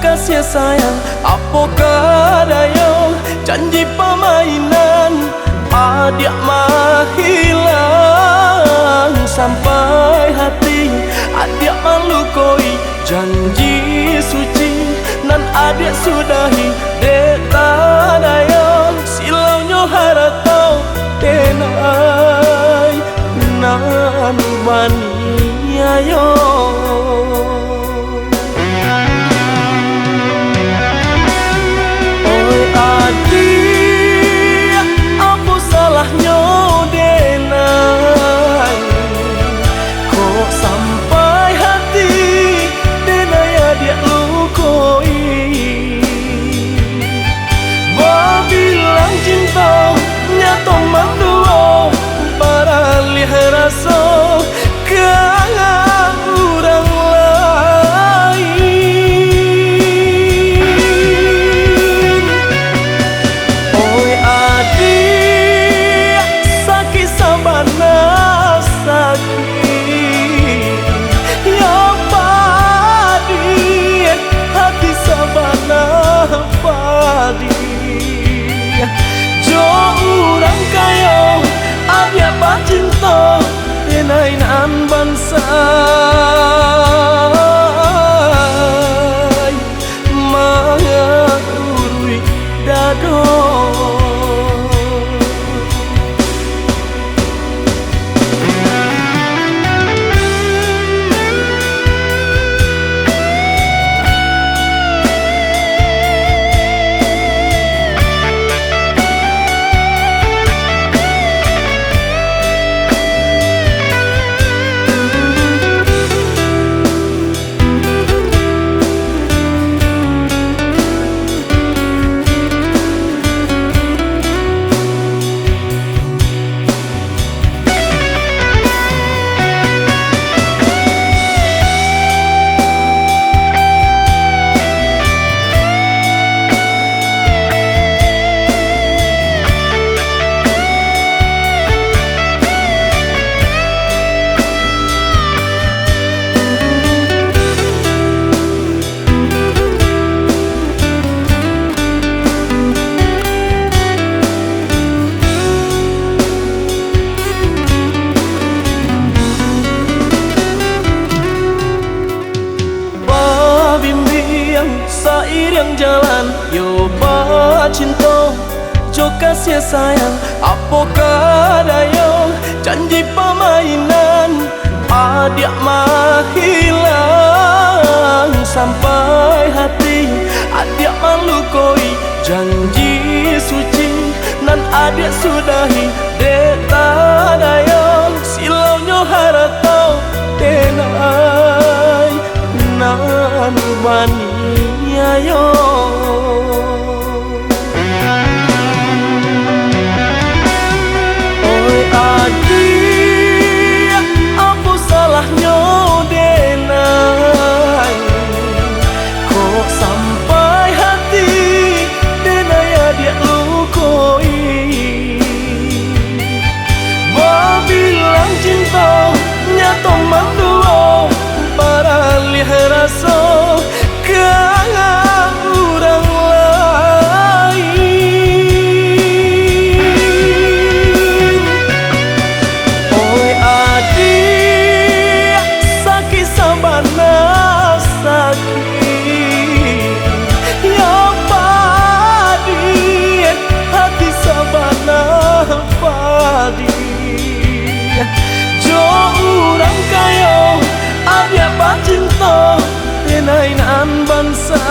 kasih sayang, apakah daya janji permainan adik mah hilang sampai hati adik melukoi janji suci nan adik sudahi dek daya silaunya haratau tenai nan bani ayo. Rasa kangen orang lain. Oi adik sakit sabana sakit ya padi hati sabana padi jo orang kaya abia cinta denai nan bansai mengurui dado. Seiring jalan yo ba cinta jo kasih sayang apakah daya janji permainan adik mah hilang sampai hati adik melukoi janji suci nan adik sudahi dek daya silaunya haratau tenai nan bani ayo. Oi adik apa salahnya denai kok sampai hati denai adik lukoi bilang cinta nyata mandua para lihat rasa kangen orang lain. Oi adik sakit sabana sakit ya padi hati sabana padi jo orang kaya abia cinta denai nan bangsa.